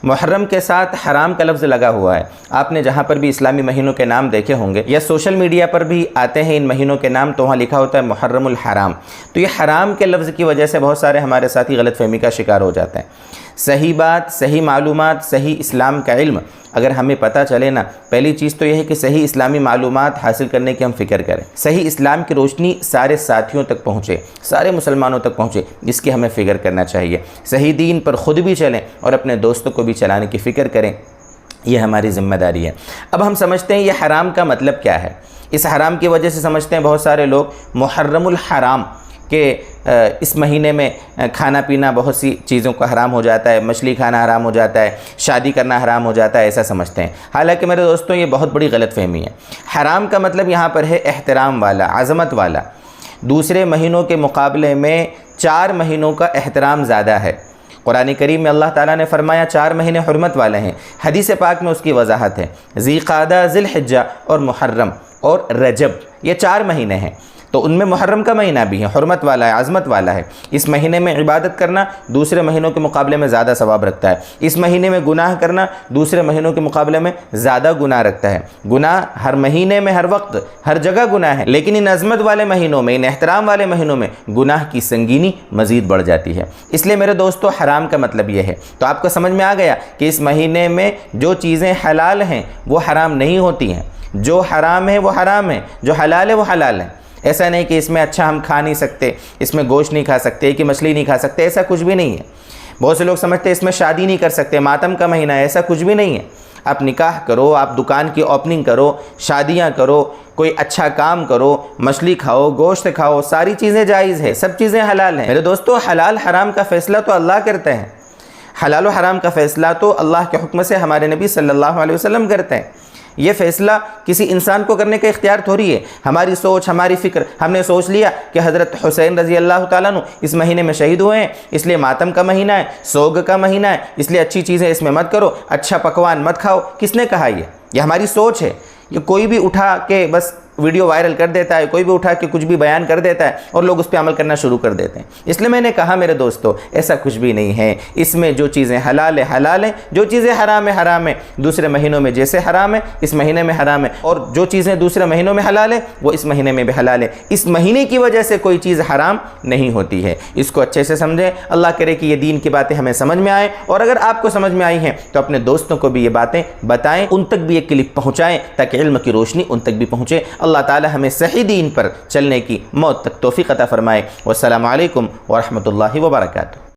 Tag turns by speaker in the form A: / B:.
A: محرم کے ساتھ حرام کا لفظ لگا ہوا ہے۔ آپ نے جہاں پر بھی اسلامی مہینوں کے نام دیکھے ہوں گے یا سوشل میڈیا پر بھی آتے ہیں ان مہینوں کے نام، تو وہاں لکھا ہوتا ہے محرم الحرام۔ تو یہ حرام کے لفظ کی وجہ سے بہت سارے ہمارے ساتھی غلط فہمی کا شکار ہو جاتے ہیں۔ صحیح بات، صحیح معلومات، صحیح اسلام کا علم اگر ہمیں پتہ چلے نا، پہلی چیز تو یہ ہے کہ صحیح اسلامی معلومات حاصل کرنے کی ہم فکر کریں، صحیح اسلام کی روشنی سارے ساتھیوں تک پہنچے، سارے مسلمانوں تک پہنچے، اس کی ہمیں فکر کرنا چاہیے۔ صحیح دین پر خود بھی چلیں اور اپنے دوستوں کو بھی چلانے کی فکر کریں، یہ ہماری ذمہ داری ہے۔ اب ہم سمجھتے ہیں یہ حرام کا مطلب کیا ہے۔ اس حرام کی وجہ سے سمجھتے ہیں بہت سارے لوگ محرم الحرام کہ اس مہینے میں کھانا پینا بہت سی چیزوں کا حرام ہو جاتا ہے، مچھلی کھانا حرام ہو جاتا ہے، شادی کرنا حرام ہو جاتا ہے، ایسا سمجھتے ہیں۔ حالانکہ میرے دوستوں یہ بہت بڑی غلط فہمی ہے۔ حرام کا مطلب یہاں پر ہے احترام والا، عظمت والا۔ دوسرے مہینوں کے مقابلے میں 4 مہینوں کا احترام زیادہ ہے۔ قرآن کریم میں اللہ تعالیٰ نے فرمایا 4 مہینے حرمت والے ہیں۔ حدیث پاک میں اس کی وضاحت ہے۔ ذی قعدہ، ذی الحجہ اور محرم اور رجب، یہ 4 مہینے ہیں۔ تو ان میں محرم کا مہینہ بھی ہے، حرمت والا ہے، عظمت والا ہے۔ اس مہینے میں عبادت کرنا دوسرے مہینوں کے مقابلے میں زیادہ ثواب رکھتا ہے۔ اس مہینے میں گناہ کرنا دوسرے مہینوں کے مقابلے میں زیادہ گناہ رکھتا ہے۔ گناہ ہر مہینے میں، ہر وقت، ہر جگہ گناہ ہے، لیکن ان عظمت والے مہینوں میں، ان احترام والے مہینوں میں گناہ کی سنگینی مزید بڑھ جاتی ہے۔ اس لیے میرے دوستو حرام کا مطلب یہ ہے۔ تو آپ کو سمجھ میں آ گیا کہ اس مہینے میں جو چیزیں حلال ہیں وہ حرام نہیں ہوتی ہیں، جو حرام ہے وہ حرام ہے، جو حلال ہے وہ حلال ہے۔ ایسا نہیں کہ اس میں اچھا ہم کھا نہیں سکتے، اس میں گوشت نہیں کھا سکتے، کہ مچھلی نہیں کھا سکتے، ایسا کچھ بھی نہیں ہے۔ بہت سے لوگ سمجھتے ہیں اس میں شادی نہیں کر سکتے، ماتم کا مہینہ ہے، ایسا کچھ بھی نہیں ہے۔ آپ نکاح کرو، آپ دکان کی اوپننگ کرو، شادیاں کرو، کوئی اچھا کام کرو، مچھلی کھاؤ، گوشت کھاؤ، ساری چیزیں جائز ہیں، سب چیزیں حلال ہیں۔ میرے دوستو حلال حرام کا فیصلہ تو اللہ کرتے ہیں۔ حلال و حرام کا فیصلہ تو اللہ کے حکم سے ہمارے نبی صلی اللہ علیہ وسلم کرتے ہیں۔ یہ فیصلہ کسی انسان کو کرنے کا اختیار تھوڑی ہے۔ ہماری سوچ، ہماری فکر، ہم نے سوچ لیا کہ حضرت حسین رضی اللہ تعالیٰ عنہ اس مہینے میں شہید ہوئے ہیں، اس لیے ماتم کا مہینہ ہے، سوگ کا مہینہ ہے، اس لیے اچھی چیزیں اس میں مت کرو، اچھا پکوان مت کھاؤ۔ کس نے کہا یہ ہماری سوچ ہے۔ یہ کوئی بھی اٹھا کے بس ویڈیو وائرل کر دیتا ہے، کوئی بھی اٹھا کے کچھ بھی بیان کر دیتا ہے اور لوگ اس پہ عمل کرنا شروع کر دیتے ہیں۔ اس لیے میں نے کہا میرے دوستو ایسا کچھ بھی نہیں ہے۔ اس میں جو چیزیں حلال ہے حلال ہیں، جو چیزیں حرام ہے حرام ہے۔ دوسرے مہینوں میں جیسے حرام ہے اس مہینے میں حرام ہے، اور جو چیزیں دوسرے مہینوں میں حلال ہے وہ اس مہینے میں بھی حلال ہے۔ اس مہینے کی وجہ سے کوئی چیز حرام نہیں ہوتی ہے۔ اس کو اچھے سے سمجھیں۔ اللہ کرے کہ یہ دین کی باتیں ہمیں سمجھ میں آئیں، اور اگر آپ کو سمجھ میں آئی ہیں تو اپنے دوستوں کو بھی یہ باتیں بتائیں، ان تک بھی یہ کلپ پہنچائیں تاکہ علم کی روشنی ان تک بھی پہنچے۔ اللہ تعالی ہمیں صحیح دین پر چلنے کی موت تک توفیق عطا فرمائے۔ والسلام علیکم ورحمۃ اللہ وبرکاتہ۔